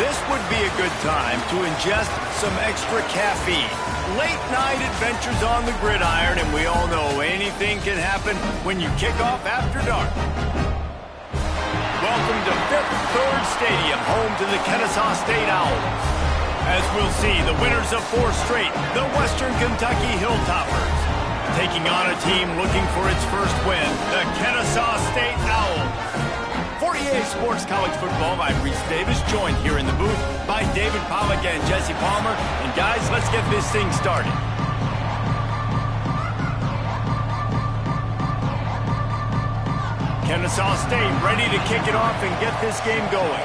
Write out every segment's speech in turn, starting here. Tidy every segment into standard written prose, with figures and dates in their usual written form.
This would be a good time to ingest some extra caffeine. Late night adventures on the gridiron, and we all know anything can happen when you kick off after dark. Welcome to Fifth Third Stadium, home to the Kennesaw State Owls. As we'll see, the winners of 4 straight, the Western Kentucky Hilltoppers, taking on a team looking for its first win, the Kennesaw State Owls. For EA Sports College Football, I'm Reese Davis, joined here in the booth by David Pollack and Jesse Palmer. And guys, let's get this thing started. Kennesaw State ready to kick it off and get this game going.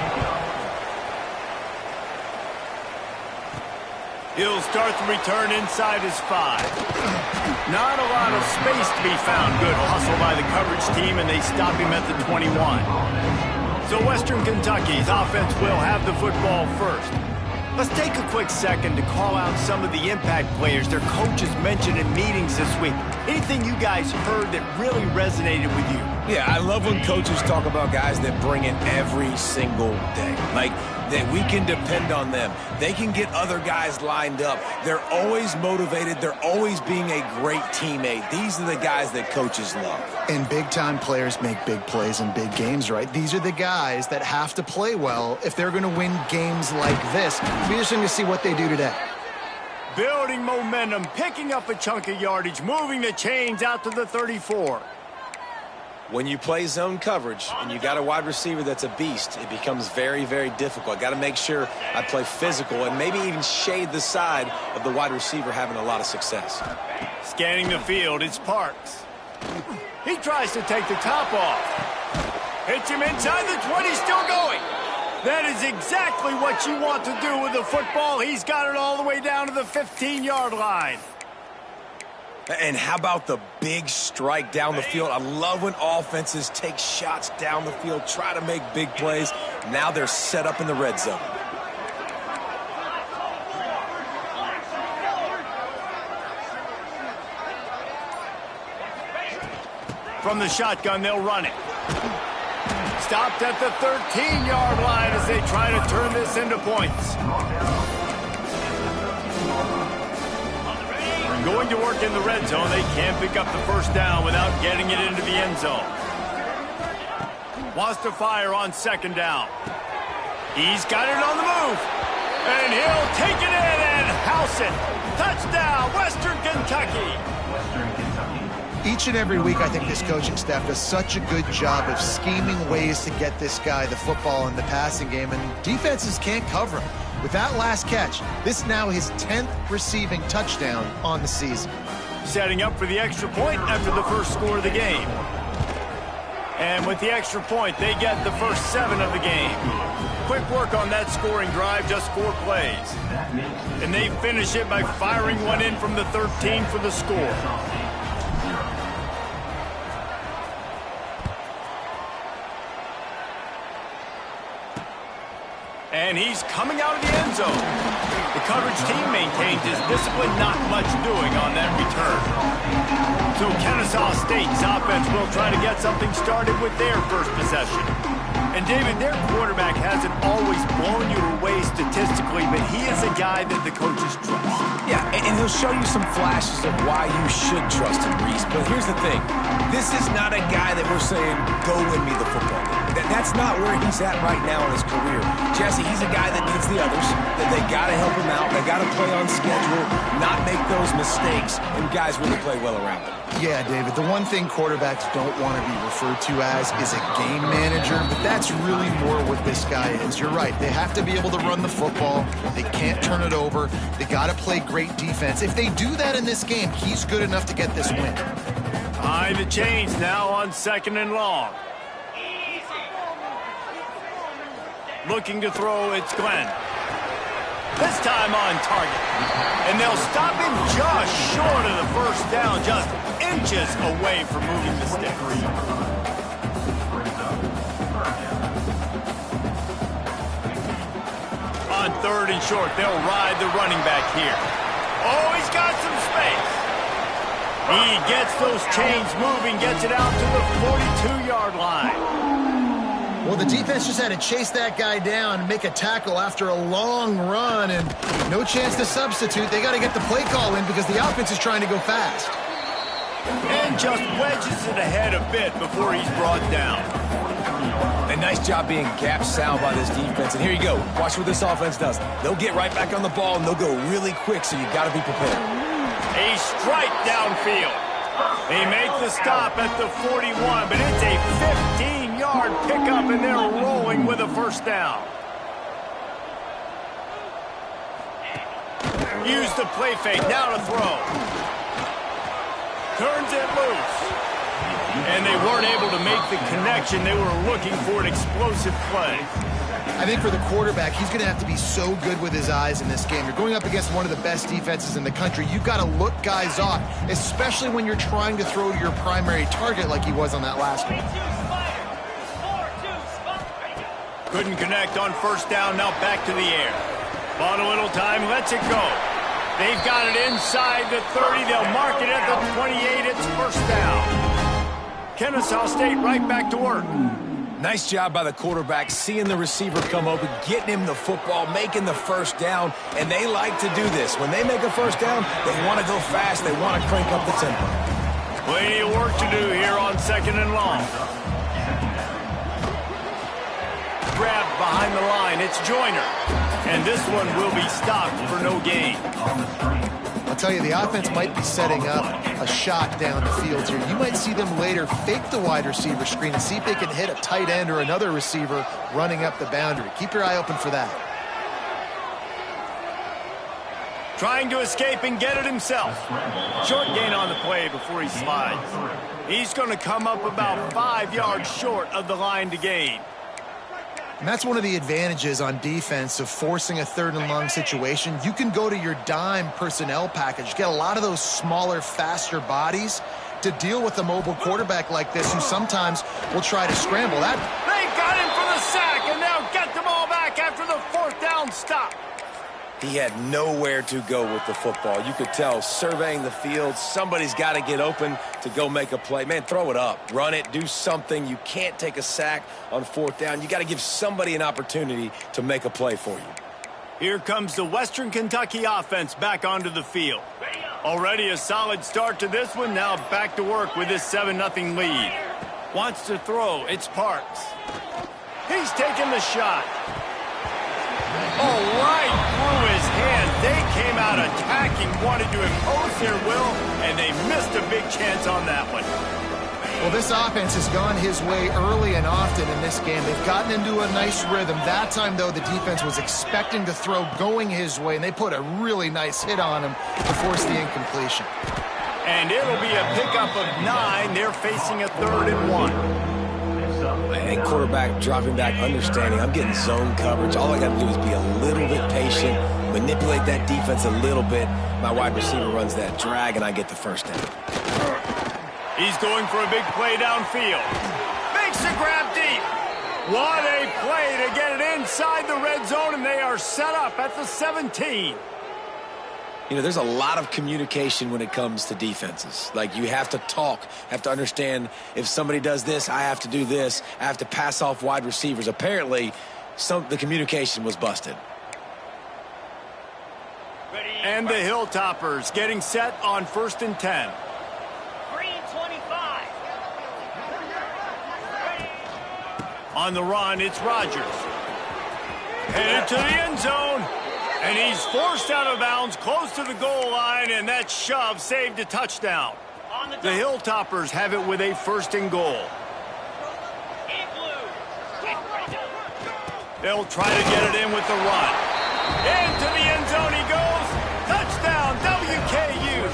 He'll start the return inside his 5. Not a lot of space to be found. Good hustle by the coverage team, and they stop him at the 21. So Western Kentucky's offense will have the football first. Let's take a quick second to call out some of the impact players their coaches mentioned in meetings this week. Anything you guys heard that really resonated with you? Yeah, I love when coaches talk about guys that bring it every single day. Like, that we can depend on them. They can get other guys lined up. They're always motivated. They're always being a great teammate. These are the guys that coaches love. And big-time players make big plays in big games, right? These are the guys that have to play well if they're going to win games like this. It'll be interesting to see what they do today. Building momentum, picking up a chunk of yardage, moving the chains out to the 34. When you play zone coverage and you got a wide receiver that's a beast, it becomes very, very difficult. I got to make sure I play physical and maybe even shade the side of the wide receiver having a lot of success. Scanning the field, it's Parks. He tries to take the top off. Hits him inside the 20, still going. That is exactly what you want to do with the football. He's got it all the way down to the 15-yard line. And how about the big strike down the field? I love when offenses take shots down the field, try to make big plays. Now they're set up in the red zone. From the shotgun, they'll run it. Stopped at the 13-yard line as they try to turn this into points. Going to work in the red zone, they can't pick up the first down without getting it into the end zone. Wants to fire on second down. He's got it on the move. And he'll take it in and house it. Touchdown, Western Kentucky. Each and every week, I think this coaching staff does such a good job of scheming ways to get this guy the football in the passing game, and defenses can't cover him. With that last catch, this is now his 10th receiving touchdown on the season. Setting up for the extra point after the first score of the game. And with the extra point, they get the first 7 of the game. Quick work on that scoring drive, just 4 plays. And they finish it by firing one in from the 13 for the score. And he's coming out of the end zone. The coverage team maintains his discipline, not much doing on that return. So Kennesaw State's offense will try to get something started with their first possession. And David, their quarterback hasn't always blown you away statistically, but he is a guy that the coaches trust. Yeah, and he'll show you some flashes of why you should trust him, Reese. But here's the thing. This is not a guy that we're saying, go win me the football game. That's not where he's at right now in his career. Jesse, he's a guy that needs the others, that they got to help him out. They got to play on schedule, not make those mistakes, and guys really play well around him. Yeah, David, the one thing quarterbacks don't want to be referred to as is a game manager, but that's really more what this guy is. You're right. They have to be able to run the football. They can't turn it over. They got to play great defense. If they do that in this game, he's good enough to get this win. Behind the chains now on 2nd and long. Looking to throw, it's Glenn. This time on target. And they'll stop him just short of the first down, just inches away from moving the sticks. On 3rd and short, they'll ride the running back here. Oh, he's got some space. He gets those chains moving, gets it out to the 42-yard line. Well, the defense just had to chase that guy down and make a tackle after a long run, and no chance to substitute. They got to get the play call in because the offense is trying to go fast. And just wedges it ahead a bit before he's brought down. A nice job being gap sound by this defense. And here you go. Watch what this offense does. They'll get right back on the ball, and they'll go really quick, so you got to be prepared. A strike downfield. They make the stop at the 41, but it's a 15-yard pickup, and they're rolling with a first down. Use the play fake. Now to throw. Turns it loose. And they weren't able to make the connection. They were looking for an explosive play. I think for the quarterback, he's going to have to be so good with his eyes in this game. You're going up against one of the best defenses in the country. You've got to look guys off, especially when you're trying to throw to your primary target like he was on that last one. Couldn't connect on first down. Now back to the air. Bought a little time. Lets it go. They've got it inside the 30. They'll mark it at the 28. It's first down. Kennesaw State right back to work. Nice job by the quarterback, seeing the receiver come open, getting him the football, making the first down, and they like to do this. When they make a first down, they want to go fast. They want to crank up the tempo. Plenty of work to do here on second and long. Grabbed behind the line. It's Joyner. And this one will be stopped for no gain. I'll tell you, the offense might be setting up a shot down the field here. You might see them later fake the wide receiver screen and see if they can hit a tight end or another receiver running up the boundary. Keep your eye open for that. Trying to escape and get it himself. Short gain on the play before he slides. He's going to come up about 5 yards short of the line to gain. And that's one of the advantages on defense of forcing a third and long situation. You can go to your dime personnel package, get a lot of those smaller, faster bodies to deal with a mobile quarterback like this who sometimes will try to scramble. They got him for the sack, and they'll get the ball back after the fourth down stop. He had nowhere to go with the football. You could tell, surveying the field, somebody's got to get open to go make a play. Man, throw it up. Run it. Do something. You can't take a sack on fourth down. You got to give somebody an opportunity to make a play for you. Here comes the Western Kentucky offense back onto the field. Already a solid start to this one. Now back to work with this 7-0 lead. Wants to throw. It's Parks. He's taking the shot. Oh, right through his hand. They came out attacking, wanted to impose their will, and they missed a big chance on that one. Well, this offense has gone his way early and often in this game. They've gotten into a nice rhythm. That time, though, the defense was expecting to throw going his way, and they put a really nice hit on him to force the incompletion. And it'll be a pickup of 9. They're facing a 3rd and 1. And quarterback dropping back, understanding I'm getting zone coverage. All I got to do is be a little bit patient, manipulate that defense a little bit. My wide receiver runs that drag, and I get the first down. He's going for a big play downfield. Makes a grab deep. What a play to get it inside the red zone, and they are set up at the 17. You know, there's a lot of communication when it comes to defenses. Like, you have to talk, have to understand if somebody does this, I have to do this. I have to pass off wide receivers. Apparently, the communication was busted. And the Hilltoppers getting set on 1st and 10. Green 25. On the run, it's Rogers. Headed to the end zone. And he's forced out of bounds close to the goal line, and that shove saved a touchdown. The Hilltoppers have it with a 1st and goal. They'll try to get it in with the run. Into the end zone he goes. Touchdown, WKU.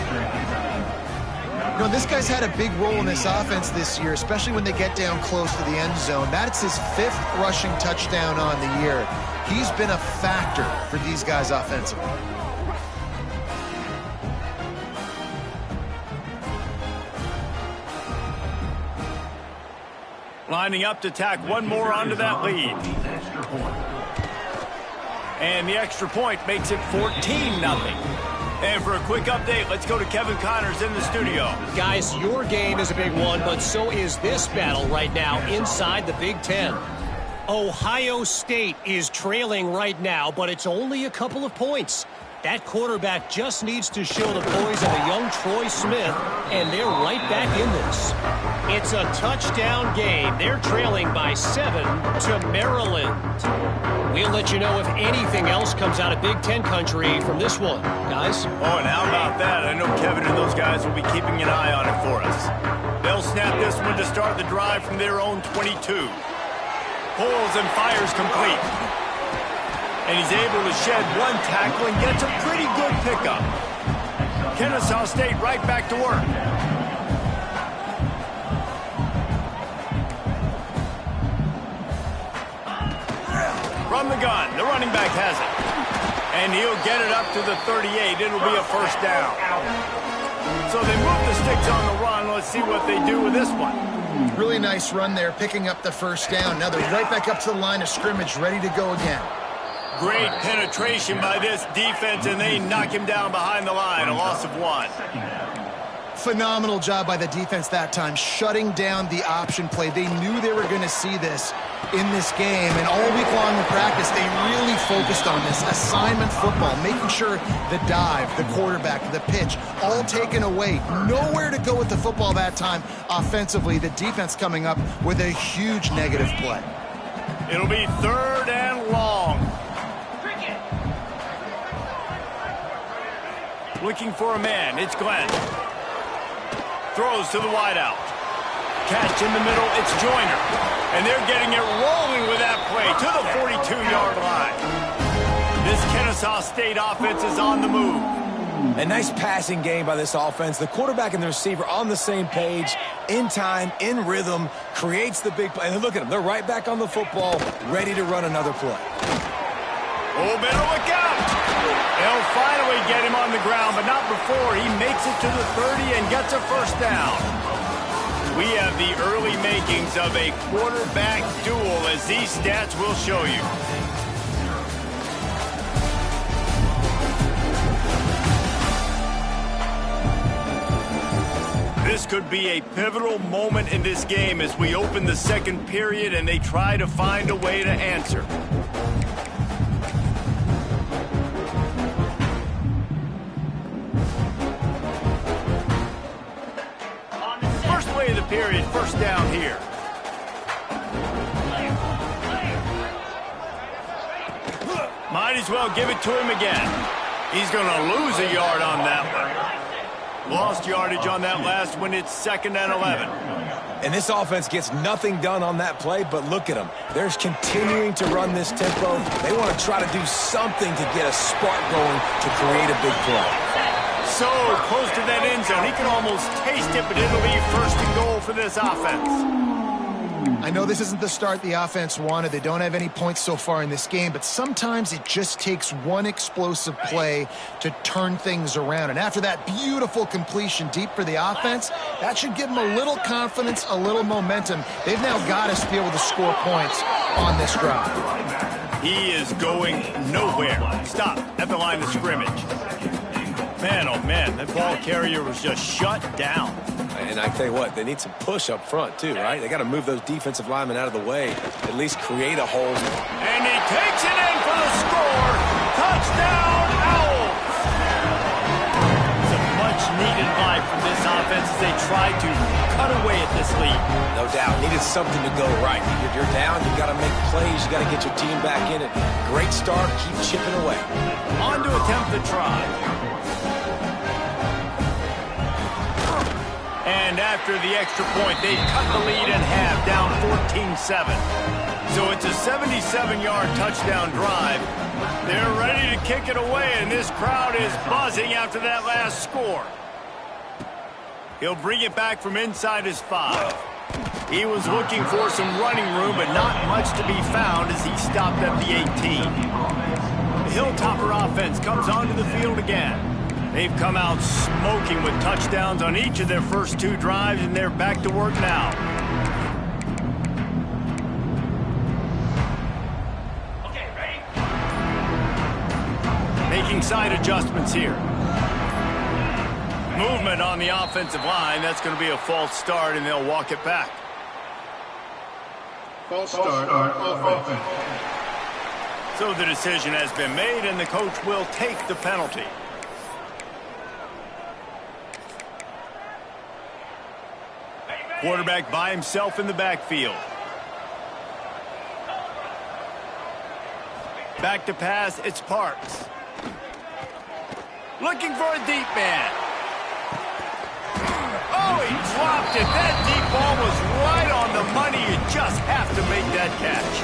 You know, this guy's had a big role in this offense this year, especially when they get down close to the end zone. That's his 5th rushing touchdown on the year. He's been a factor for these guys offensively. Lining up to tack one more onto that lead. And the extra point makes it 14-0. And for a quick update, let's go to Kevin Connors in the studio. Guys, your game is a big one, but so is this battle right now inside the Big Ten. Ohio State is trailing right now, but it's only a couple of points. That quarterback just needs to show the poise of a young Troy Smith, and they're right back in this. It's a touchdown game. They're trailing by 7 to Maryland. We'll let you know if anything else comes out of Big Ten country from this one, guys. Oh, and how about that? I know Kevin and those guys will be keeping an eye on it for us. They'll snap this one to start the drive from their own 22. Pulls and fires complete. And he's able to shed one tackle and gets a pretty good pickup. Kennesaw State right back to work. From the gun, the running back has it. And he'll get it up to the 38. It'll be a first down. So they move the sticks on the run. Let's see what they do with this one. Really nice run there, picking up the first down. Now they're right back up to the line of scrimmage, ready to go again. Great penetration by this defense, and they knock him down behind the line. A loss of 1. Phenomenal job by the defense that time, shutting down the option play. They knew they were going to see this in this game, and all week long in practice, they really focused on this assignment football, making sure the dive, the quarterback, the pitch, all taken away. Nowhere to go with the football that time offensively. The defense coming up with a huge negative play. It'll be 3rd and long. Looking for a man. It's Glenn. Throws to the wideout. Catch in the middle. It's Joyner. And they're getting it rolling with that play to the 42-yard line. This Kennesaw State offense is on the move. A nice passing game by this offense. The quarterback and the receiver on the same page, in time, in rhythm, creates the big play. And look at them. They're right back on the football, ready to run another play. Oh, better look out. They'll finally get him on the ground, but not before he makes it to the 30 and gets a first down. We have the early makings of a quarterback duel, as these stats will show you. This could be a pivotal moment in this game as we open the second period and they try to find a way to answer. First play of the period, first down here. Might as well give it to him again. He's going to lose a yard on that one. Lost yardage on that last one. It's 2nd and 11. And this offense gets nothing done on that play, but look at them. They're continuing to run this tempo. They want to try to do something to get a spark going to create a big play. So close to that end zone. He can almost taste it, but it'll be 1st and goal for this offense. I know this isn't the start the offense wanted. They don't have any points so far in this game, but sometimes it just takes one explosive play to turn things around. And after that beautiful completion deep for the offense, that should give them a little confidence, a little momentum. They've now got us to be able to score points on this drive. He is going nowhere. Stop at the line of scrimmage. Man, oh man, that ball carrier was just shut down. And I tell you what, they need some push up front too, right? They got to move those defensive linemen out of the way, at least create a hole. And he takes it in for the score. Touchdown, Owls! It's a much-needed life from this offense as they try to cut away at this lead. No doubt, needed something to go right. If you're down, you got to make plays. You got to get your team back in it. Great start, keep chipping away. On to attempt the try. And after the extra point, they cut the lead in half, down 14-7. So it's a 77-yard touchdown drive. They're ready to kick it away, and this crowd is buzzing after that last score. He'll bring it back from inside his 5. He was looking for some running room, but not much to be found as he stopped at the 18. The Hilltopper offense comes onto the field again. They've come out smoking with touchdowns on each of their first 2 drives, and they're back to work now. Okay, ready? Making side adjustments here. Movement on the offensive line. That's going to be a false start, and they'll walk it back. False start on offense. So the decision has been made, and the coach will take the penalty. Quarterback by himself in the backfield. Back to pass, it's Parks. Looking for a deep man. Oh, he dropped it. That deep ball was right on the money. You just have to make that catch.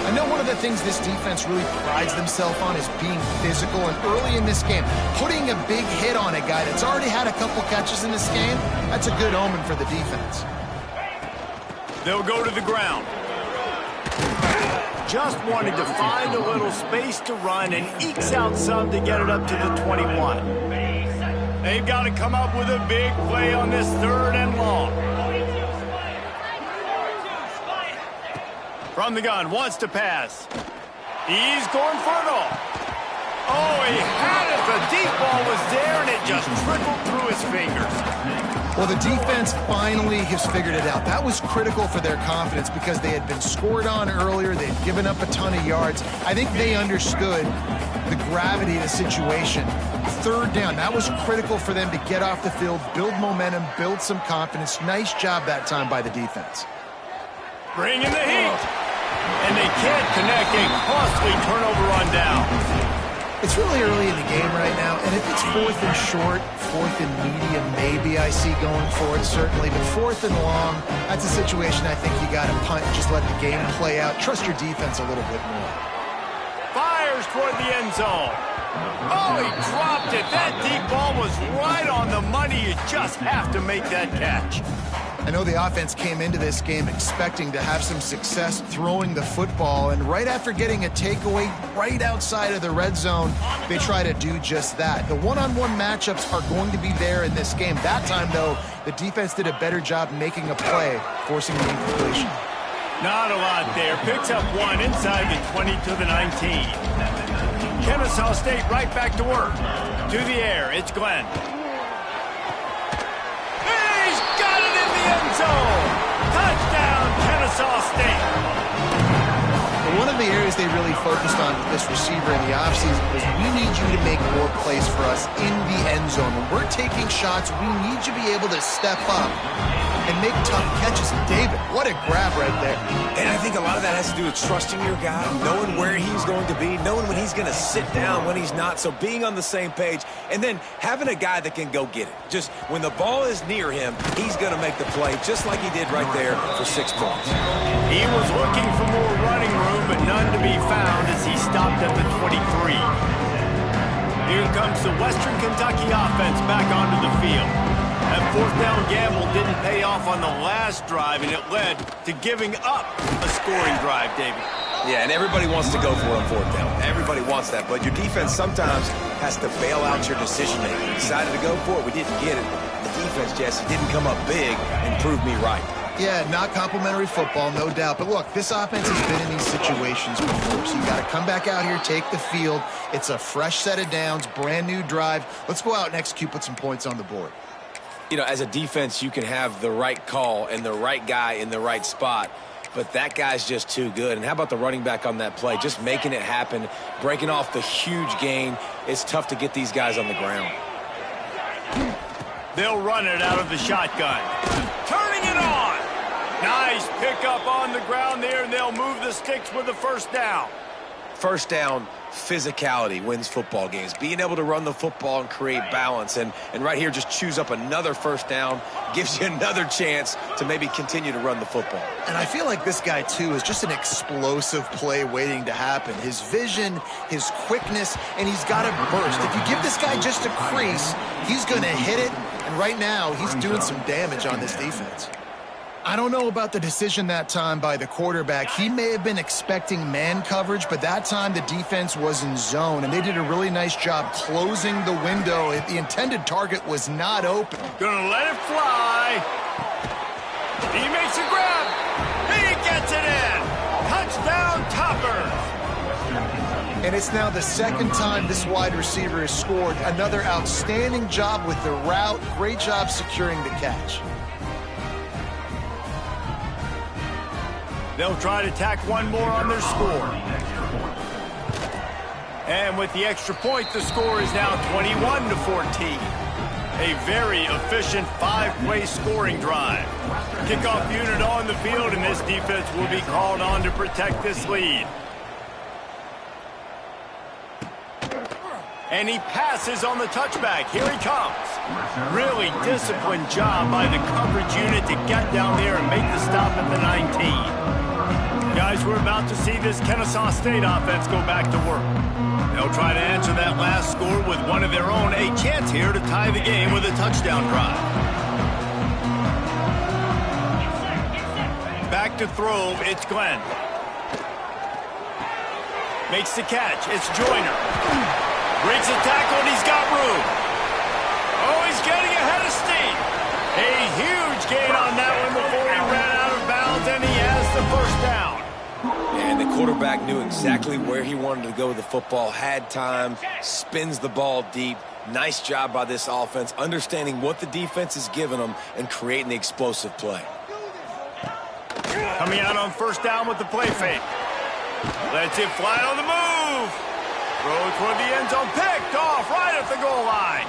I know one of the things this defense really prides themselves on is being physical, and early in this game, putting a big hit on a guy that's already had a couple catches in this game, that's a good omen for the defense. They'll go to the ground. Just wanted to find a little space to run and ekes out some to get it up to the 21. They've got to come up with a big play on this 3rd and long. From the gun, wants to pass. He's going for it all. Oh, he had it. The deep ball was there, and it just trickled through his fingers. Well, the defense finally has figured it out. That was critical for their confidence because they had been scored on earlier. They had given up a ton of yards. I think they understood the gravity of the situation. 3rd down, that was critical for them to get off the field, build momentum, build some confidence. Nice job that time by the defense. Bring in the heat. And they can't connect. A costly turnover on down. It's really early in the game right now, and if it's 4th and short, 4th and medium, maybe I see going for it, certainly. But 4th and long, that's a situation I think you got to punt, just let the game play out. Trust your defense a little bit more. Fires toward the end zone. Oh, he dropped it. That deep ball was right on the money. You just have to make that catch. I know the offense came into this game expecting to have some success throwing the football, and right after getting a takeaway right outside of the red zone, they try to do just that. The one-on-one matchups are going to be there in this game. That time, though, the defense did a better job making a play, forcing the incompletion. Not a lot there. Picks up one inside the 20 to the 19. Kennesaw State right back to work. To the air, it's Glenn. He's got it in the end zone. Touchdown, Kennesaw State. One of the areas they really focused on with this receiver in the offseason was we need you to make more plays for us in the end zone. When we're taking shots, we need you to be able to step up and make tough catches. And David, what a grab right there. And I think a lot of that has to do with trusting your guy, knowing where he's going to be, knowing when he's going to sit down, when he's not. So being on the same page, and then having a guy that can go get it. Just when the ball is near him, he's going to make the play, just like he did right there for 6 points. He was looking for more running room, but none to be found as he stopped at the 23. Here comes the Western Kentucky offense back onto the field. That 4th down gamble didn't pay off on the last drive, and it led to giving up a scoring drive, David. Yeah, and everybody wants to go for it on 4th down. Everybody wants that, but your defense sometimes has to bail out your decision-making. We decided to go for it. We didn't get it. The defense, Jesse, didn't come up big and prove me right. Yeah, not complimentary football, no doubt. But look, this offense has been in these situations before, so you got to come back out here, take the field. It's a fresh set of downs, brand new drive. Let's go out and execute, put some points on the board. You know, as a defense, you can have the right call and the right guy in the right spot, but that guy's just too good. And how about the running back on that play? Just making it happen, breaking off the huge gain. It's tough to get these guys on the ground. They'll run it out of the shotgun. Turning it on. Nice pickup on the ground there, and they'll move the sticks with the 1st down. 1st down, physicality wins football games. Being able to run the football and create balance. And right here, just choose up another 1st down, gives you another chance to maybe continue to run the football. And I feel like this guy, too, is just an explosive play waiting to happen. His vision, his quickness, and he's got a burst. If you give this guy just a crease, he's going to hit it. And right now, he's doing some damage on this defense. I don't know about the decision that time by the quarterback. He may have been expecting man coverage, but that time the defense was in zone, and they did a really nice job closing the window. The intended target was not open. Gonna let it fly. He makes a grab. He gets it in. Touchdown, Toppers. And it's now the 2nd time this wide receiver has scored. Another outstanding job with the route. Great job securing the catch. They'll try to tack one more on their score. And with the extra point, the score is now 21-14. A very efficient 5-play scoring drive. Kickoff unit on the field, and this defense will be called on to protect this lead. And he passes on the touchback. Here he comes. Really disciplined job by the coverage unit to get down there and make the stop at the 19. Guys, we're about to see this Kennesaw State offense go back to work. They'll try to answer that last score with one of their own. A chance here to tie the game with a touchdown drive. Back to throw, it's Glenn. Makes the catch, it's Joyner. Breaks a tackle, and he's got room. Oh, he's getting ahead of steam. A huge gain on that one before he ran out of bounds, and he has the first down. And the quarterback knew exactly where he wanted to go with the football, had time, spins the ball deep. Nice job by this offense, understanding what the defense is giving them and creating the explosive play. Coming out on first down with the play fake. Lets it fly on the move. Throw toward the end zone, picked off right at the goal line.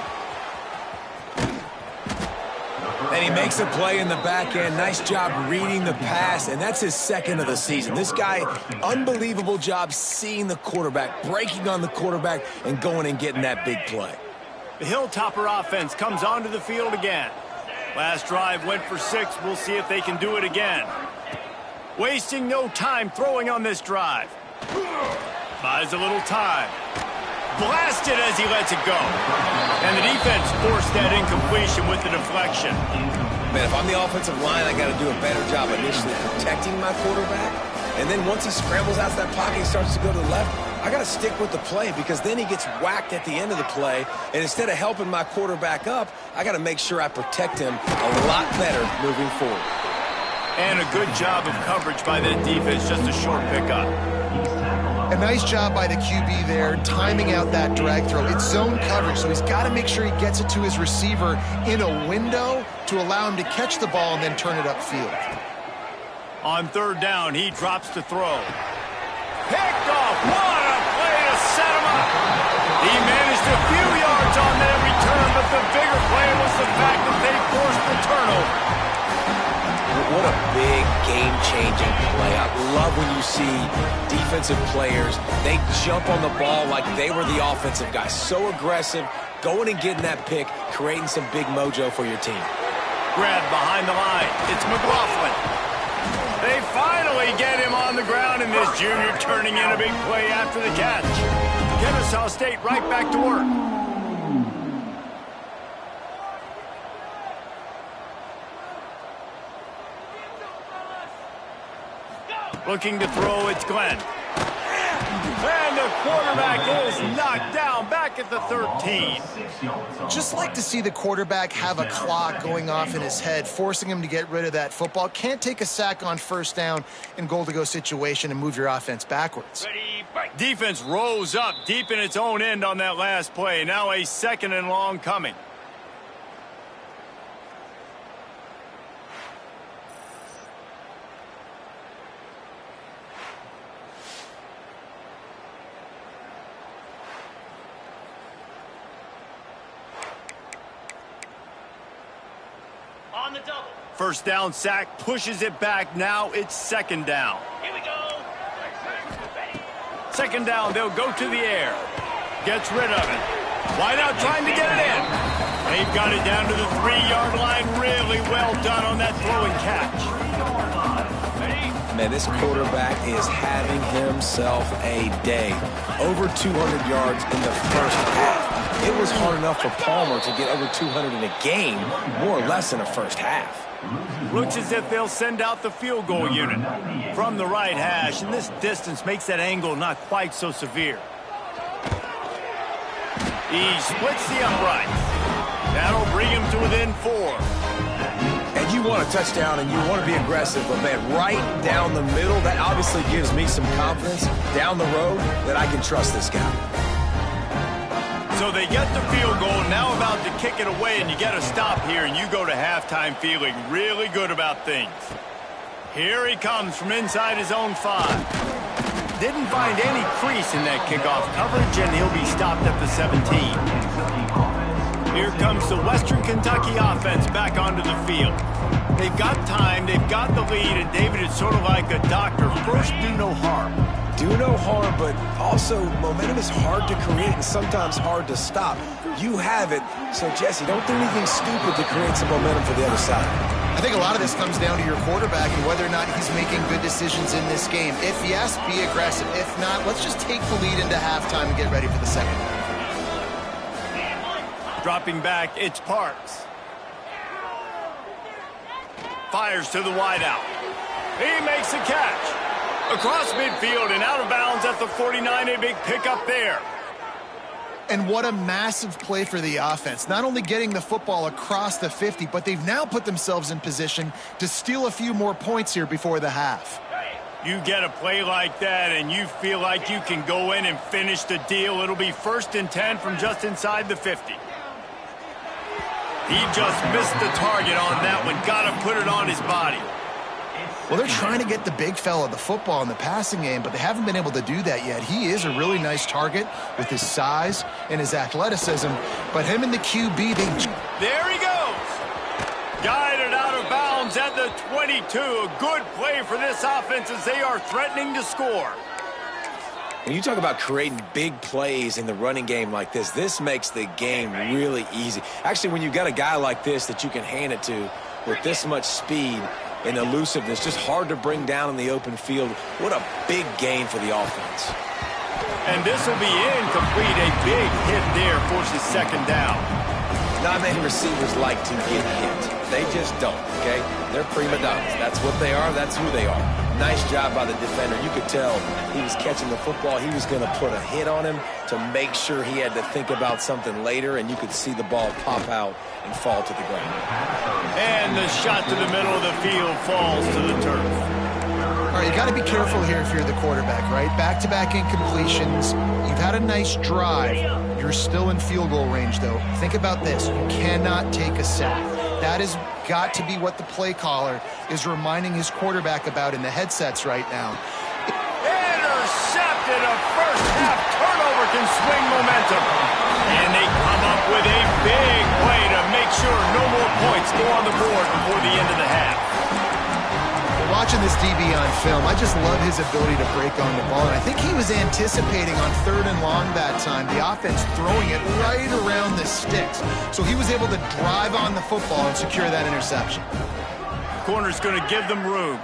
And he makes a play in the back end. Nice job reading the pass, and that's his second of the season. This guy, unbelievable job seeing the quarterback, breaking on the quarterback, and going and getting that big play. The Hilltopper offense comes onto the field again. Last drive went for 6. We'll see if they can do it again. Wasting no time throwing on this drive. Buys a little time. Blasted as he lets it go. And the defense forced that incompletion with the deflection. Man, if I'm the offensive line, I got to do a better job initially protecting my quarterback. And then once he scrambles out of that pocket, he starts to go to the left, I got to stick with the play because then he gets whacked at the end of the play. And instead of helping my quarterback up, I got to make sure I protect him a lot better moving forward. And a good job of coverage by that defense, just a short pickup. A nice job by the QB there, timing out that drag throw. It's zone coverage, so he's got to make sure he gets it to his receiver in a window to allow him to catch the ball and then turn it upfield. On third down, he drops to throw. Picked off. What a play to set him up. He managed a few yards on that return, but the bigger play was the fact that they forced the turnover. What a big game-changing play. I love when you see defensive players, they jump on the ball like they were the offensive guys. So aggressive, going and getting that pick, creating some big mojo for your team. Grab behind the line. It's McLaughlin. They finally get him on the ground, and this junior turning in a big play after the catch. Kennesaw State right back to work. Looking to throw, it's Glenn. And the quarterback is knocked down back at the 13. Just like to see the quarterback have a clock going off in his head, forcing him to get rid of that football. Can't take a sack on first down in goal-to-go situation and move your offense backwards. Defense rose up deep in its own end on that last play. Now a 2nd and long coming. On the double. First down sack, pushes it back. Now it's 2nd down. Here we go. 2nd down, they'll go to the air. Gets rid of it. Wide out trying to get it in. They've got it down to the 3-yard line. Really well done on that throw and catch. Man, this quarterback is having himself a day. Over 200 yards in the first half. It was hard enough for Palmer to get over 200 in a game, more or less in the first half. Looks as if they'll send out the field goal unit from the right hash, and this distance makes that angle not quite so severe. He splits the uprights. That'll bring him to within 4. And you want a touchdown and you want to be aggressive, but man, right down the middle, that obviously gives me some confidence down the road that I can trust this guy. So they get the field goal, now about to kick it away, and you get a stop here, and you go to halftime feeling really good about things. Here he comes from inside his own 5. Didn't find any crease in that kickoff coverage, and he'll be stopped at the 17. Here comes the Western Kentucky offense back onto the field. They've got time, they've got the lead, and David, it's sort of like a doctor. First, do no harm. Do no harm, but also momentum is hard to create and sometimes hard to stop. You have it, so Jesse, don't do anything stupid to create some momentum for the other side. I think a lot of this comes down to your quarterback and whether or not he's making good decisions in this game. If yes, be aggressive. If not, let's just take the lead into halftime and get ready for the second half. Dropping back, it's Parks. Fires to the wideout. He makes the catch. Across midfield and out of bounds at the 49, a big pickup there. And what a massive play for the offense. Not only getting the football across the 50, but they've now put themselves in position to steal a few more points here before the half. You get a play like that and you feel like you can go in and finish the deal. It'll be 1st and 10 from just inside the 50. He just missed the target on that one. Got to put it on his body. Well, they're trying to get the big fella the football in the passing game, but they haven't been able to do that yet. He is a really nice target with his size and his athleticism, but him and the QB, There he goes. Guided out of bounds at the 22. A good play for this offense as they are threatening to score. When you talk about creating big plays in the running game like this makes the game really easy. Actually, when you've got a guy like this that you can hand it to with this much speed and elusiveness, just hard to bring down in the open field. What a big gain for the offense. And this will be incomplete. A big hit there forces 2nd down. Not many receivers like to get hit. They just don't, okay? They're prima donnas. That's what they are. That's who they are. Nice job by the defender. You could tell he was catching the football. He was going to put a hit on him to make sure he had to think about something later, and you could see the ball pop out and fall to the ground. And the shot to the middle of the field falls to the turf. All right, you got to be careful here if you're the quarterback, right? Back-to-back incompletions. You've had a nice drive. You're still in field goal range, though. Think about this. You cannot take a sack. That has got to be what the play caller is reminding his quarterback about in the headsets right now. Intercepted. A first-half turnover can swing momentum. And they come up with a big play to make sure no more points go on the board before the end of the half. Watching this DB on film, I just love his ability to break on the ball. And I think he was anticipating on 3rd and long that time, the offense throwing it right around the sticks. So he was able to drive on the football and secure that interception. Corner's going to give them room.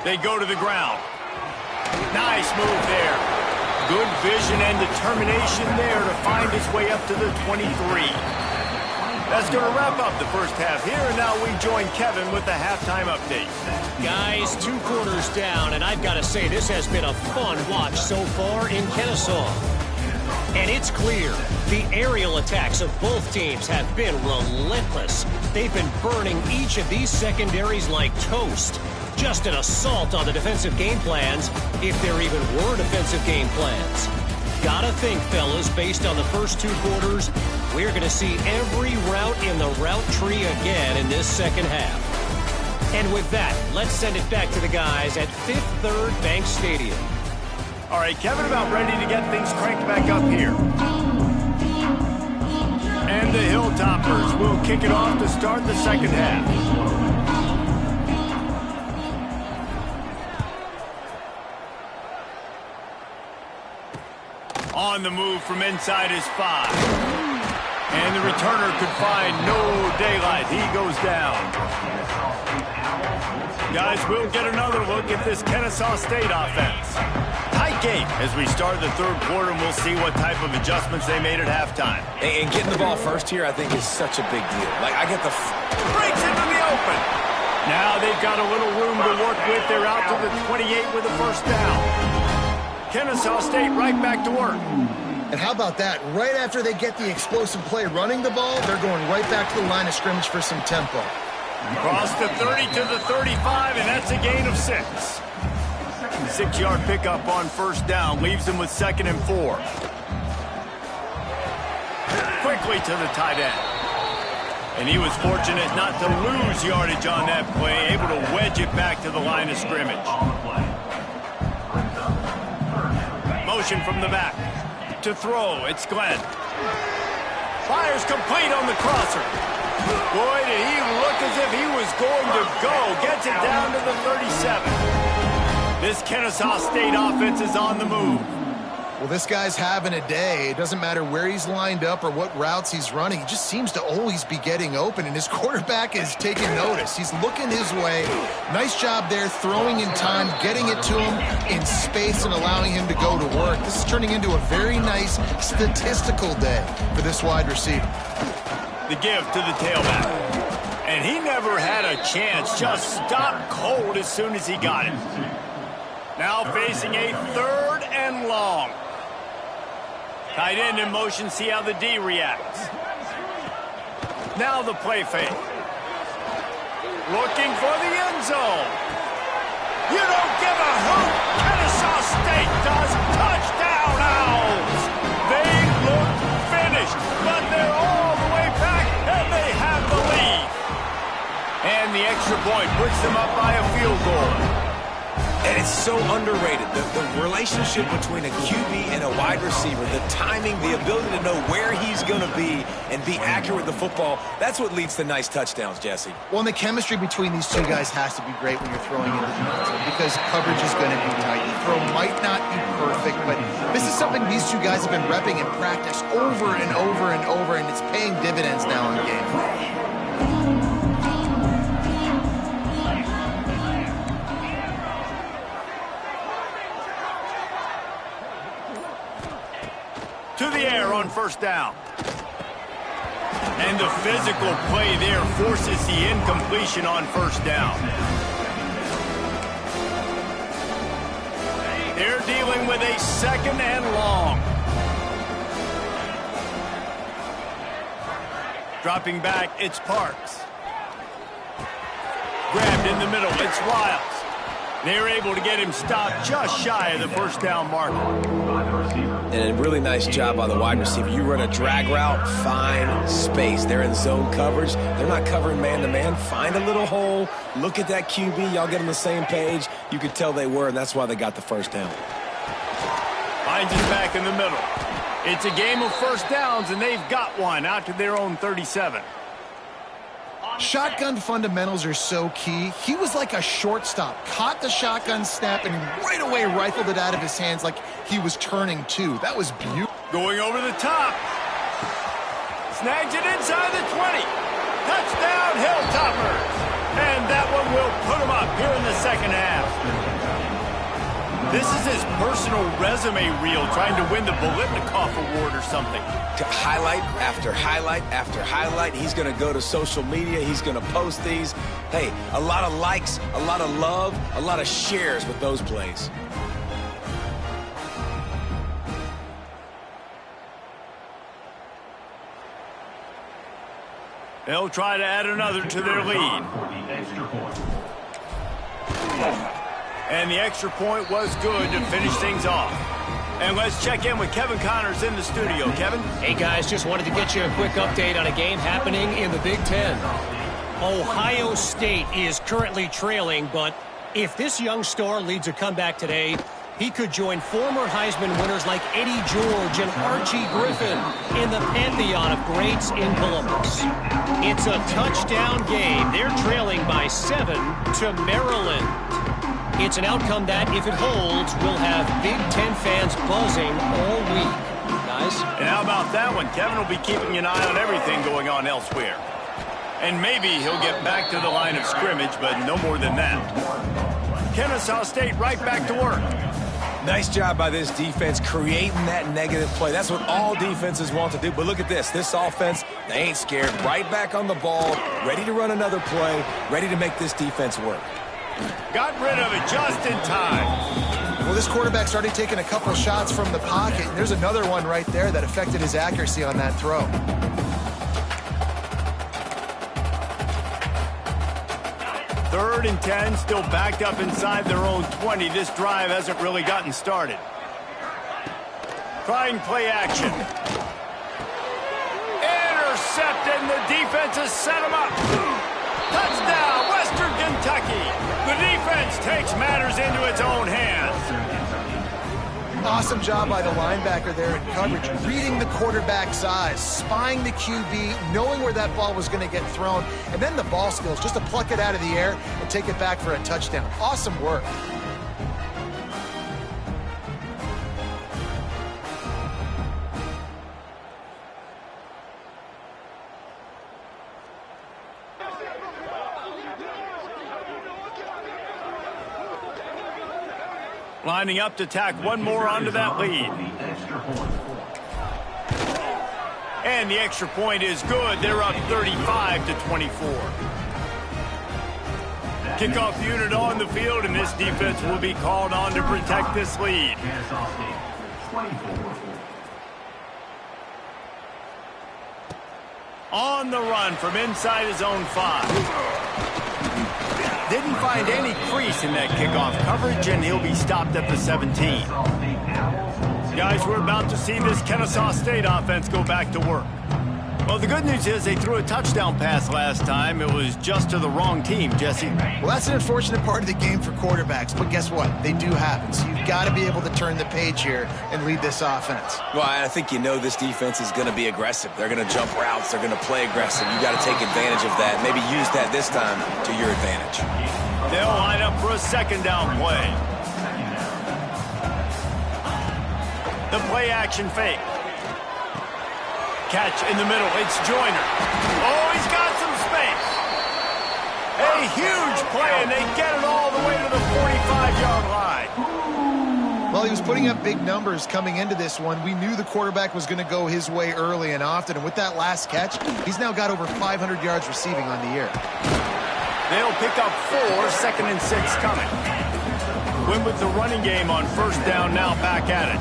They go to the ground. Nice move there. Good vision and determination there to find his way up to the 23. That's going to wrap up the first half here, and now we join Kevin with the halftime update. Guys, 2 quarters down, and I've got to say this has been a fun watch so far in Kennesaw. And it's clear the aerial attacks of both teams have been relentless. They've been burning each of these secondaries like toast. Just an assault on the defensive game plans, if there even were defensive game plans. Gotta think, fellas, based on the first 2 quarters, we're going to see every route in the route tree again in this second half. And with that, let's send it back to the guys at Fifth Third Bank Stadium. All right, Kevin, about ready to get things cranked back up here. And the Hilltoppers will kick it off to start the second half. On the move from inside his 5. And the returner could find no daylight. He goes down. Guys, we'll get another look at this Kennesaw State offense. Tight game as we start the 3rd quarter, and we'll see what type of adjustments they made at halftime. And getting the ball first here, I think, is such a big deal. Like, I get the... Breaks into the open. Now they've got a little room to work with. They're out to the 28 with a first down. Kennesaw State right back to work. And how about that? Right after they get the explosive play running the ball, they're going right back to the line of scrimmage for some tempo. Across the 30 to the 35, and that's a gain of 6. 6-yard pickup on first down leaves them with 2nd and 4. Quickly to the tight end. And he was fortunate not to lose yardage on that play, able to wedge it back to the line of scrimmage. Motion from the back. To throw, it's Glenn. Fires complete on the crosser. Boy, did he look as if he was going to go. Gets it down to the 37. This Kennesaw State offense is on the move. Well, this guy's having a day. It doesn't matter where he's lined up or what routes he's running. He just seems to always be getting open, and his quarterback is taking notice. He's looking his way. Nice job there, throwing in time, getting it to him in space and allowing him to go to work. This is turning into a very nice statistical day for this wide receiver. The give to the tailback. And he never had a chance. Just stopped cold as soon as he got it. Now facing a 3rd and long. Tight end in motion, see how the D reacts. Now the play fake. Looking for the end zone. You don't give a hoot. Kennesaw State does. Touchdown, Owls. They look finished, but they're all the way back, and they have the lead. And the extra point puts them up by a field goal. And it's so underrated. The relationship between a QB and a wide receiver, the timing, the ability to know where he's going to be and be accurate with the football, that's what leads to nice touchdowns, Jesse. Well, and the chemistry between these two guys has to be great when you're throwing into the defense because coverage is going to be tight. The throw might not be perfect, but this is something these two guys have been repping in practice over and over and over, and it's paying dividends now in game. To the air on 1st down. And the physical play there forces the incompletion on 1st down. They're dealing with a 2nd and long. Dropping back, it's Parks. Grabbed in the middle, it's Wiles. They're able to get him stopped just shy of the 1st down marker. And a really nice job by the wide receiver. You run a drag route, find space. They're in zone coverage. They're not covering man-to-man. Find a little hole. Look at that QB. Y'all get on the same page. You could tell they were, and that's why they got the 1st down. Finds it back in the middle. It's a game of 1st downs, and they've got one out to their own 37. Shotgun fundamentals are so key. He was like a shortstop, caught the shotgun snap, and right away rifled it out of his hands like he was turning two. That was beautiful. Going over the top. Snags it inside the 20. Touchdown, Hilltoppers. And that one will put him up here in the 2nd half. This is his personal resume reel, trying to win the Bolitnikoff Award or something. Highlight after highlight after highlight. He's going to go to social media. He's going to post these. Hey, a lot of likes, a lot of love, a lot of shares with those plays. They'll try to add another to their lead. And the extra point was good to finish things off. And let's check in with Kevin Connors in the studio. Kevin? Hey, guys, just wanted to get you a quick update on a game happening in the Big Ten. Ohio State is currently trailing, but if this young star leads a comeback today, he could join former Heisman winners like Eddie George and Archie Griffin in the pantheon of greats in Columbus. It's a touchdown game. They're trailing by 7 to Maryland. It's an outcome that, if it holds, will have Big Ten fans buzzing all week. Guys? And how about that one? Kevin will be keeping an eye on everything going on elsewhere. And maybe he'll get back to the line of scrimmage, but no more than that. Kennesaw State right back to work. Nice job by this defense creating that negative play. That's what all defenses want to do. But look at this. This offense, they ain't scared. Right back on the ball, ready to run another play, ready to make this defense work. Got rid of it just in time. Well, this quarterback's already taken a couple shots from the pocket, and there's another one right there that affected his accuracy on that throw. Third and 10, still backed up inside their own 20. This drive hasn't really gotten started. Trying play action. intercepted, and the defense has set him up. Touchdown, Western Kentucky. The defense takes matters into its own hands. Awesome job by the linebacker there in coverage, reading the quarterback's eyes, spying the QB, knowing where that ball was going to get thrown, and then the ball skills just to pluck it out of the air and take it back for a touchdown. Awesome work. Lining up to tack one more onto that lead. And the extra point is good. They're up 35-24. Kickoff unit on the field, and this defense will be called on to protect this lead. Kennesaw State, 24. On the run from inside his own 5. Didn't find any crease in that kickoff coverage, and he'll be stopped at the 17. Guys, we're about to see this Kennesaw State offense go back to work. Well, the good news is they threw a touchdown pass last time. It was just to the wrong team, Jesse. Well, that's an unfortunate part of the game for quarterbacks, but guess what? They do happen. So you've got to be able to turn the page here and lead this offense. Well, I think you know this defense is going to be aggressive. They're going to jump routes. They're going to play aggressive. You got to take advantage of that. Maybe use that this time to your advantage. They'll line up for a second down play. The play action fake. Catch in the middle. It's Joyner. Oh, he's got some space. A huge play, and they get it all the way to the 45-yard line. Well, he was putting up big numbers coming into this one. We knew the quarterback was going to go his way early and often, and with that last catch, he's now got over 500 yards receiving on the year. They'll pick up 4, 2nd and 6 coming. Win with the running game on first down, now back at it.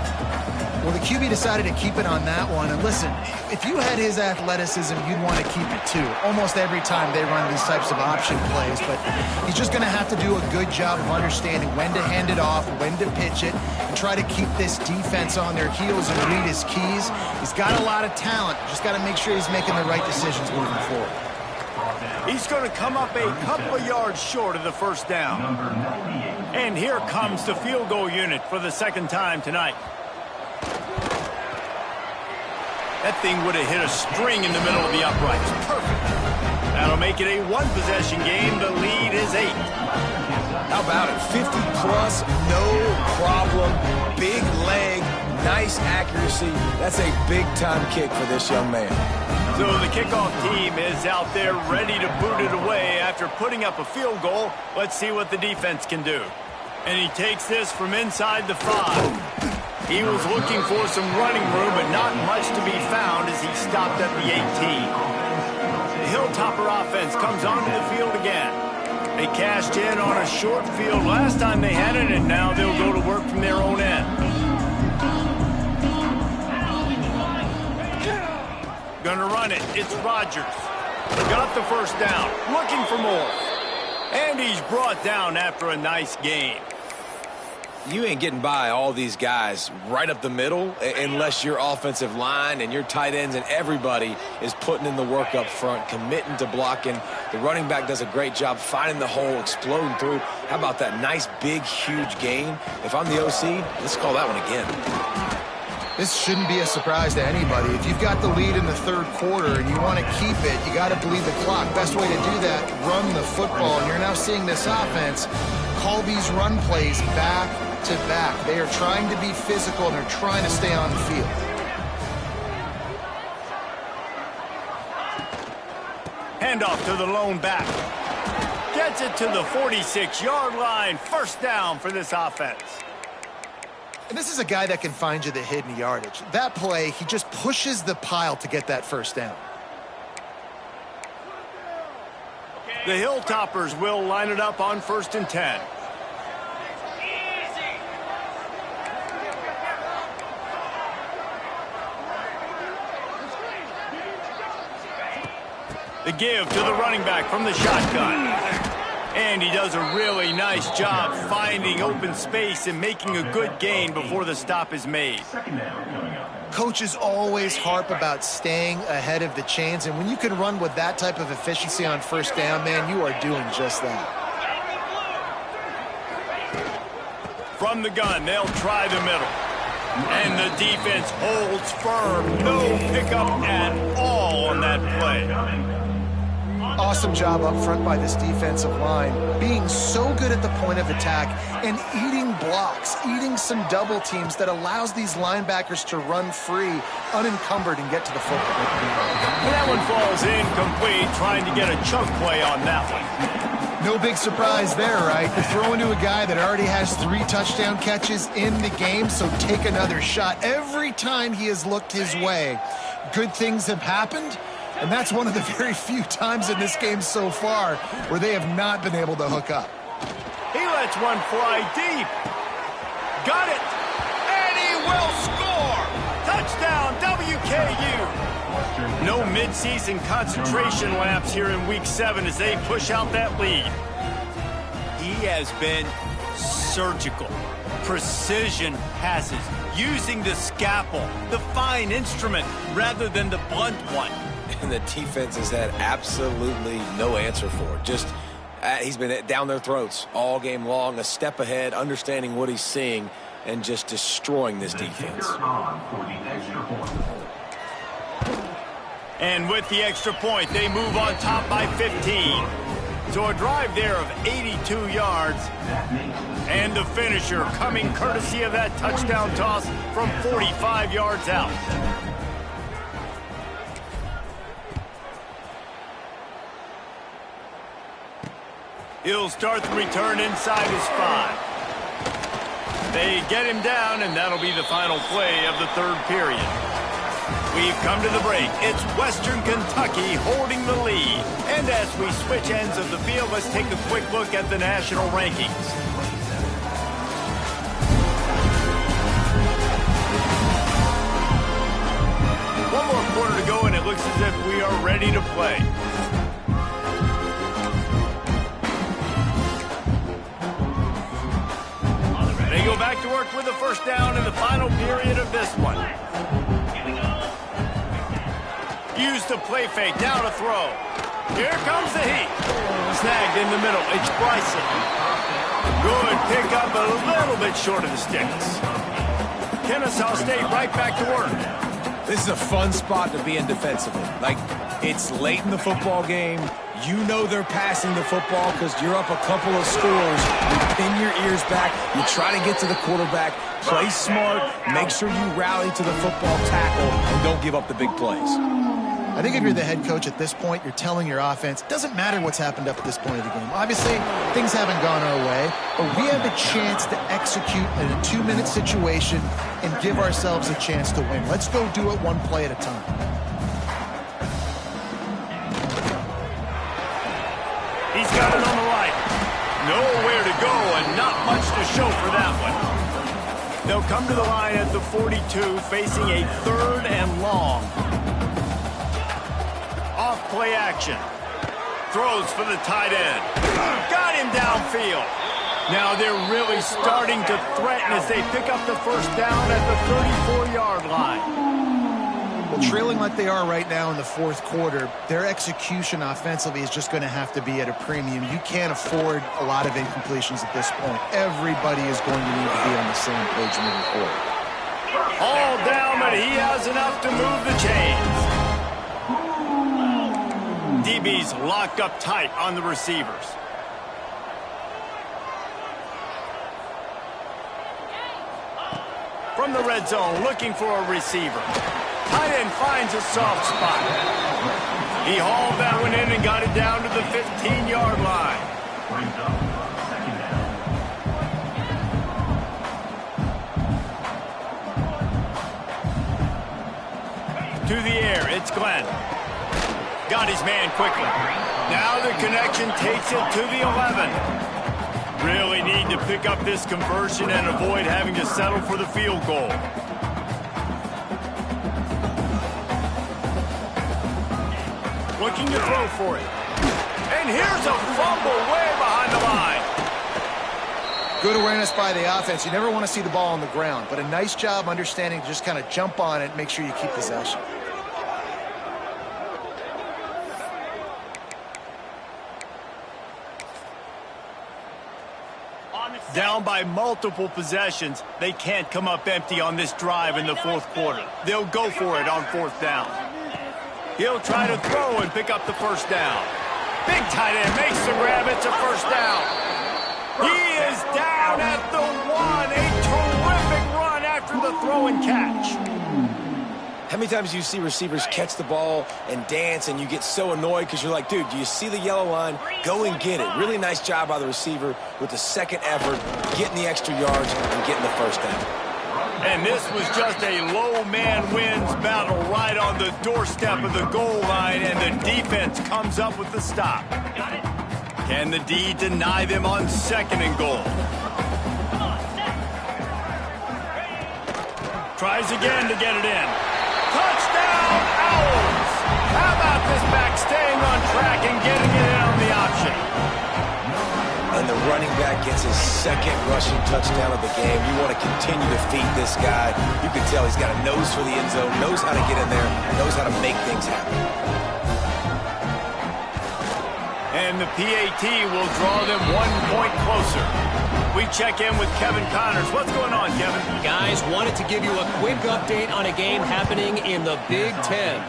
Well, the QB decided to keep it on that one. And listen, if you had his athleticism, you'd want to keep it too. Almost every time they run these types of option plays. But he's just going to have to do a good job of understanding when to hand it off, when to pitch it, and try to keep this defense on their heels and read his keys. He's got a lot of talent. Just got to make sure he's making the right decisions moving forward. He's going to come up a couple of yards short of the first down. And here comes the field goal unit for the second time tonight. That thing would have hit a string in the middle of the uprights. Perfect. That'll make it a one-possession game. The lead is 8. How about it? 50-plus, no problem. Big leg, nice accuracy. That's a big-time kick for this young man. So the kickoff team is out there ready to boot it away after putting up a field goal. Let's see what the defense can do. And he takes this from inside the 5. He was looking for some running room, but not much to be found as he stopped at the 18. The Hilltopper offense comes onto the field again. They cashed in on a short field last time they had it, and now they'll go to work from their own end. Gonna run it. It's Rogers. Got the first down. Looking for more. And he's brought down after a nice gain. You ain't getting by all these guys right up the middle unless your offensive line and your tight ends and everybody is putting in the work up front, committing to blocking. The running back does a great job finding the hole, exploding through. How about that nice, big, huge gain? If I'm the OC, let's call that one again. This shouldn't be a surprise to anybody. If you've got the lead in the third quarter and you want to keep it, you got to bleed the clock. Best way to do that, run the football. And you're now seeing this offense call these run plays back to back. They are trying to be physical, and they're trying to stay on the field. Handoff to the lone back. Gets it to the 46-yard line. First down for this offense. And this is a guy that can find you the hidden yardage. That play, he just pushes the pile to get that first down. The Hilltoppers will line it up on 1st and 10. The give to the running back from the shotgun. And he does a really nice job finding open space and making a good gain before the stop is made. Second down coming up. Coaches always harp about staying ahead of the chains, and when you can run with that type of efficiency on first down, man, you are doing just that. From the gun, they'll try the middle. And the defense holds firm. No pickup at all on that play. Awesome job up front by this defensive line, being so good at the point of attack and eating blocks, eating some double teams that allows these linebackers to run free, unencumbered, and get to the football. That one falls incomplete, trying to get a chunk play on that one. No big surprise there, right? You're throwing to a guy that already has 3 touchdown catches in the game, so take another shot. Every time he has looked his way, good things have happened. And that's one of the very few times in this game so far where they have not been able to hook up. He lets one fly deep. Got it. And he will score. Touchdown, WKU. No midseason concentration laps here in Week 7 as they push out that lead. He has been surgical. Precision passes, using the scalpel, the fine instrument, rather than the blunt one. And the defense has had absolutely no answer for it. Just, he's been down their throats all game long, a step ahead, understanding what he's seeing, and just destroying this defense. And with the extra point, they move on top by 15. So a drive there of 82 yards. And the finisher coming courtesy of that touchdown toss from 45 yards out. He'll start the return inside his 5. They get him down, and that'll be the final play of the third period. We've come to the break. It's Western Kentucky holding the lead. And as we switch ends of the field, let's take a quick look at the national rankings. One more quarter to go, and it looks as if we are ready to play. They go back to work with a first down in the final period of this one. Used to play fake, now to throw. Here comes the heat. Snagged in the middle, it's Bryson. Good pick up, a little bit short of the sticks. Kennesaw State right back to work. This is a fun spot to be in defensively. Like, it's late in the football game. You know they're passing the football because you're up a couple of scores. You pin your ears back. You try to get to the quarterback. Play smart. Make sure you rally to the football tackle and don't give up the big plays. I think if you're the head coach at this point, you're telling your offense, it doesn't matter what's happened up at this point of the game. Obviously, things haven't gone our way, but we have a chance to execute in a 2-minute situation and give ourselves a chance to win. Let's go do it one play at a time. He's got it on the right. Nowhere to go and not much to show for that one. They'll come to the line at the 42, facing a 3rd and long. Off play action. Throws for the tight end. Got him downfield. Now they're really starting to threaten as they pick up the first down at the 34-yard line. Well, trailing like they are right now in the 4th quarter, their execution offensively is just going to have to be at a premium. You can't afford a lot of incompletions at this point. Everybody is going to need to be on the same page moving forward. All down, but he has enough to move the chains. DB's locked up tight on the receivers. From the red zone, looking for a receiver. Tight end finds a soft spot. He hauled that one in and got it down to the 15-yard line. To the air, it's Glenn. Got his man quickly. Now the connection takes it to the 11. Really need to pick up this conversion and avoid having to settle for the field goal. Looking to throw for it. And here's a fumble way behind line. Good awareness by the offense. You never want to see the ball on the ground, but a nice job understanding to just kind of jump on it and make sure you keep possession. Down by multiple possessions, they can't come up empty on this drive in the fourth quarter. They'll go for it on fourth down. He'll try to throw and pick up the first down. Big tight end makes the grab. It's a first down. He is down at the 1. A terrific run after the throw and catch. How many times do you see receivers catch the ball and dance and you get so annoyed because you're like, dude, do you see the yellow line? Go and get it. Really nice job by the receiver with the second effort, getting the extra yards and getting the first down. And this was just a low man wins battle right on the doorstep of the goal line, and the defense comes up with the stop. Can the D deny them on second and goal? Tries again to get it in. Touchdown, Owls! How about this back staying on track and getting it in on the option? And the running back gets his second rushing touchdown of the game. You want to continue to feed this guy. You can tell he's got a nose for the end zone, knows how to get in there, knows how to make things happen. And the PAT will draw them 1 point closer. We check in with Kevin Connors. What's going on, Kevin? Guys, wanted to give you a quick update on a game happening in the Big Ten.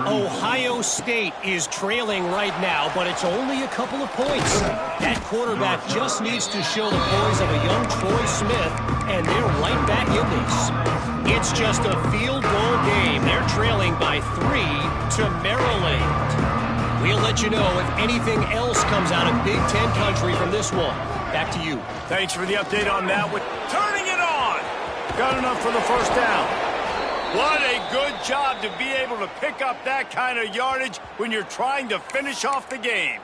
Ohio State is trailing right now, but it's only a couple of points. That quarterback just needs to show the poise of a young Troy Smith, and they're right back in this. It's just a field goal game. They're trailing by 3 to Maryland. We'll let you know if anything else comes out of Big Ten country from this one. Back to you. Thanks for the update on that. With turning it on. Got enough for the first down. What a good job to be able to pick up that kind of yardage when you're trying to finish off the game.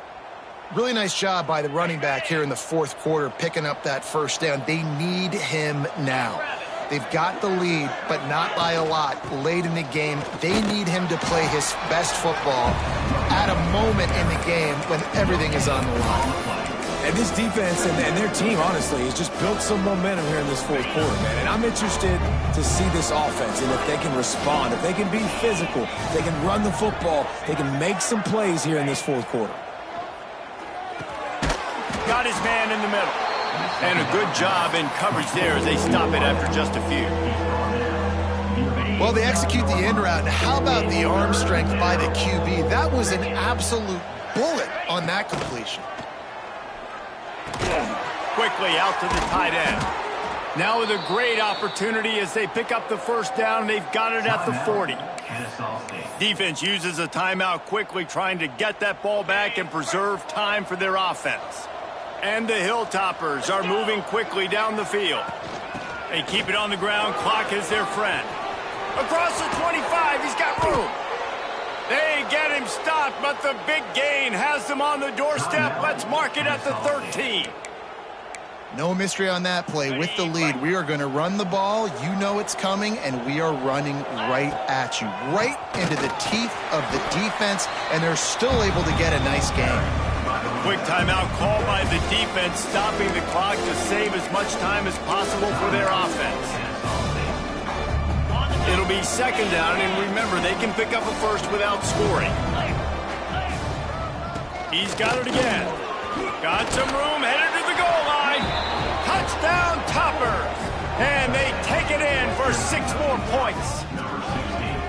Really nice job by the running back here in the fourth quarter, picking up that first down. They need him now. They've got the lead, but not by a lot late in the game. They need him to play his best football at a moment in the game when everything is on the line. And this defense and their team, honestly, has just built some momentum here in this fourth quarter, man. And I'm interested to see this offense and if they can respond, if they can be physical, if they can run the football, they can make some plays here in this fourth quarter. Got his man in the middle. And a good job in coverage there as they stop it after just a few. Well, they execute the in route. And how about the arm strength by the QB? That was an absolute bullet on that completion. Quickly out to the tight end. Now with a great opportunity as they pick up the first down. They've got it at the 40. Defense uses a timeout quickly, trying to get that ball back and preserve time for their offense. And the Hilltoppers are moving quickly down the field. They keep it on the ground. Clock is their friend. Across the 25, he's got room. They get him stopped, but the big gain has them on the doorstep. Let's mark it at the 13. No mystery on that play. With the lead, we are going to run the ball. You know it's coming, and we are running right at you, right into the teeth of the defense, and they're still able to get a nice gain. Quick timeout call by the defense, stopping the clock to save as much time as possible for their offense. It'll be second down, and remember, they can pick up a first without scoring. He's got it again. Got some room, headed to the goal line. Touchdown, Toppers. And they take it in for 6 more points.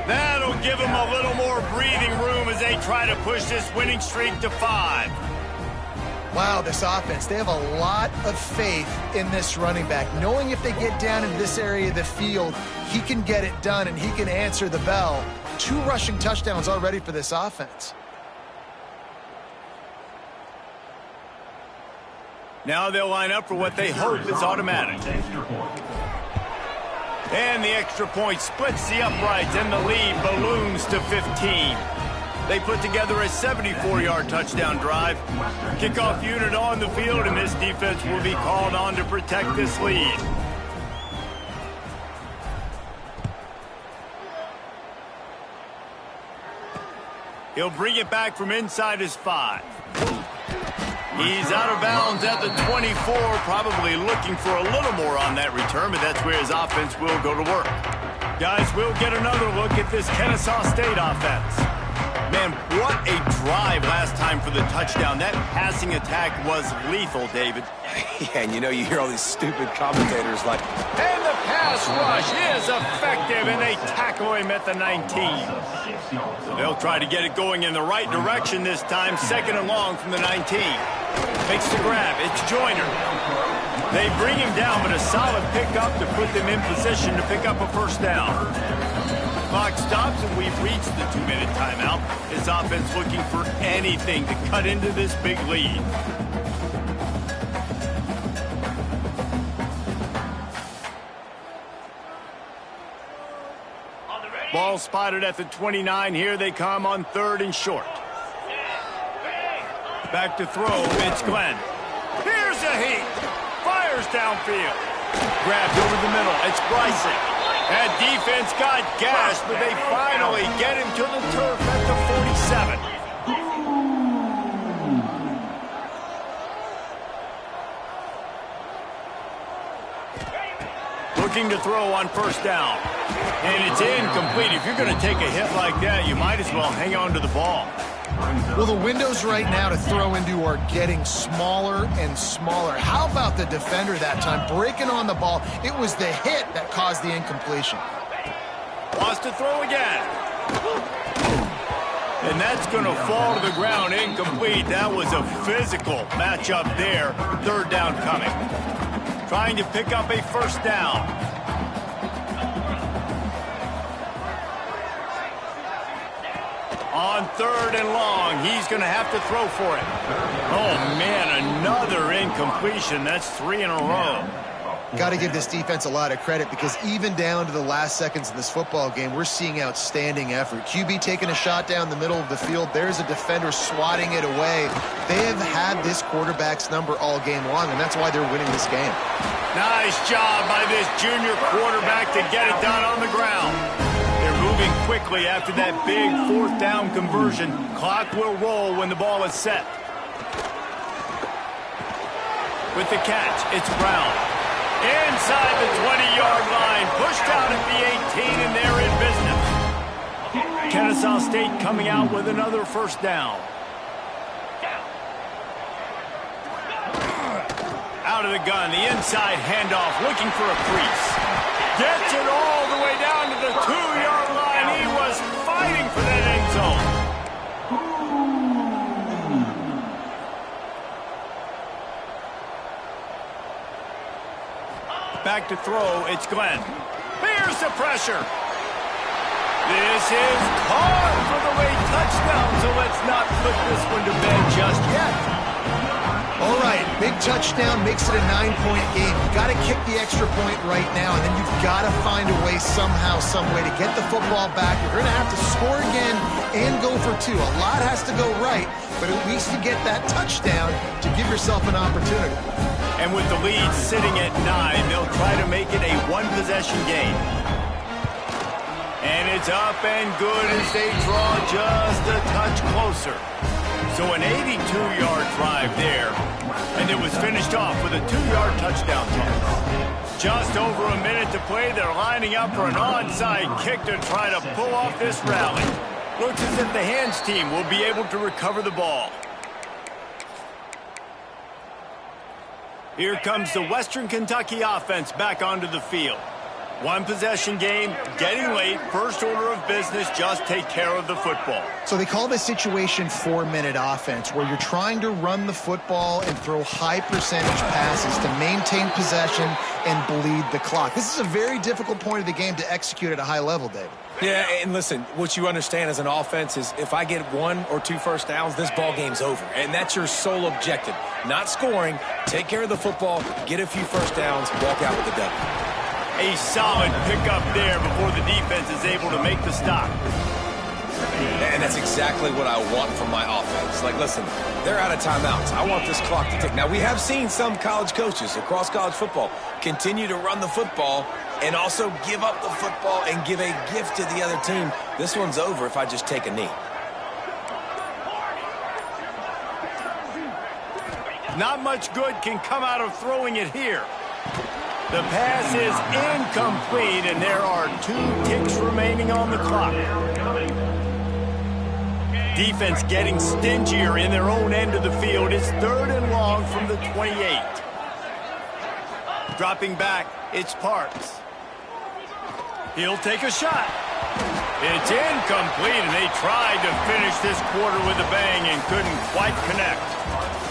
That'll give them a little more breathing room as they try to push this winning streak to 5. Wow, this offense, they have a lot of faith in this running back. Knowing if they get down in this area of the field, he can get it done and he can answer the bell. 2 rushing touchdowns already for this offense. Now they'll line up for what they hope is automatic. And the extra point splits the uprights and the lead balloons to 15. They put together a 74-yard touchdown drive. Kickoff unit on the field, and this defense will be called on to protect this lead. He'll bring it back from inside his 5. He's out of bounds at the 24, probably looking for a little more on that return, but that's where his offense will go to work. Guys, we'll get another look at this Kennesaw State offense. Man, what a drive last time for the touchdown. That passing attack was lethal, David. Yeah, and you know, you hear all these stupid commentators like, and the pass rush is effective, and they tackle him at the 19. They'll try to get it going in the right direction this time, 2nd and long from the 19. Makes the grab. It's Joyner. They bring him down, but a solid pickup to put them in position to pick up a first down. Clock stops, and we've reached the 2-minute timeout. This offense looking for anything to cut into this big lead. Ball spotted at the 29. Here they come on 3rd and short. Back to throw. It's Glenn. Here's a heat. Fires downfield. Grabbed over the middle. It's Bryson. That defense got gashed, but they finally get him to the turf at the 47. Looking to throw on 1st down. And it's incomplete. If you're going to take a hit like that, you might as well hang on to the ball. Well, the windows right now to throw into are getting smaller and smaller. How about the defender that time breaking on the ball? It was the hit that caused the incompletion. Wants to throw again. And that's going to fall to the ground incomplete. That was a physical matchup there. 3rd down coming. Trying to pick up a 1st down. On 3rd and long, he's going to have to throw for it. Oh, man, another incompletion. That's 3 in a row. Got to give this defense a lot of credit because even down to the last seconds of this football game, we're seeing outstanding effort. QB taking a shot down the middle of the field. There's a defender swatting it away. They have had this quarterback's number all game long, and that's why they're winning this game. Nice job by this junior quarterback to get it done on the ground. They're moving quickly after that big 4th down conversion. Clock will roll when the ball is set. With the catch, it's Brown. Inside the 20-yard line, pushed out at the 18, and they're in business. Kennesaw State coming out with another 1st down. Out of the gun, the inside handoff, looking for a crease. Gets it all the way down to the 2-yard line. He was fighting for that end zone. Back to throw, it's Glenn. Here's the pressure. This is caught for the late touchdown, so let's not put this one to bed just yet. All right, big touchdown makes it a 9-point game. You've got to kick the extra point right now, and then you've got to find a way somehow, some way to get the football back. You're going to have to score again and go for 2. A lot has to go right, but at least you get that touchdown to give yourself an opportunity. And with the lead sitting at 9, they'll try to make it a 1-possession game. And it's up and good as they draw just a touch closer. So an 82-yard drive there, and it was finished off with a 2-yard touchdown toss. Just over a minute to play. They're lining up for an onside kick to try to pull off this rally. Looks as if the hands team will be able to recover the ball. Here comes the Western Kentucky offense back onto the field. 1-possession game, getting late, first order of business, just take care of the football. So they call this situation 4-minute offense, where you're trying to run the football and throw high percentage passes to maintain possession and bleed the clock. This is a very difficult point of the game to execute at a high level, David. yeah, and listen, what you understand as an offense is if I get 1 or 2 first downs, this ball game's over. And that's your sole objective. Not scoring, take care of the football, get a few first downs, walk out with a W. A solid pickup there before the defense is able to make the stop. And that's exactly what I want from my offense. Like, listen, they're out of timeouts. I want this clock to tick. Now, we have seen some college coaches across college football continue to run the football and also give up the football and give a gift to the other team. This one's over if I just take a knee. Not much good can come out of throwing it here. The pass is incomplete, and there are 2 ticks remaining on the clock. Defense getting stingier in their own end of the field. It's 3rd and long from the 28. Dropping back, it's Parks. He'll take a shot. It's incomplete, and they tried to finish this quarter with a bang and couldn't quite connect.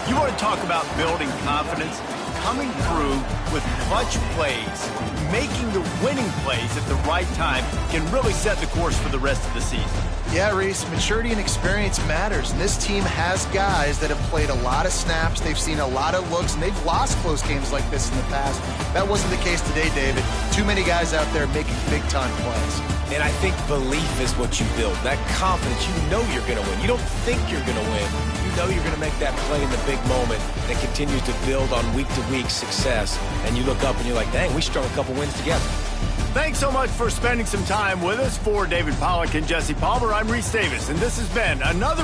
You want to talk about building confidence? Coming through with clutch plays, making the winning plays at the right time can really set the course for the rest of the season. Yeah, Reese, maturity and experience matters, and this team has guys that have played a lot of snaps, they've seen a lot of looks, and they've lost close games like this in the past. That wasn't the case today, David. Too many guys out there making big-time plays. And I think belief is what you build. That confidence, you know you're going to win. You don't think you're going to win. You know you're going to make that play in the big moment that continues to build on week-to-week success. And you look up and you're like, dang, we strung a couple wins together. Thanks so much for spending some time with us. For David Pollack and Jesse Palmer, I'm Reese Davis, and this has been another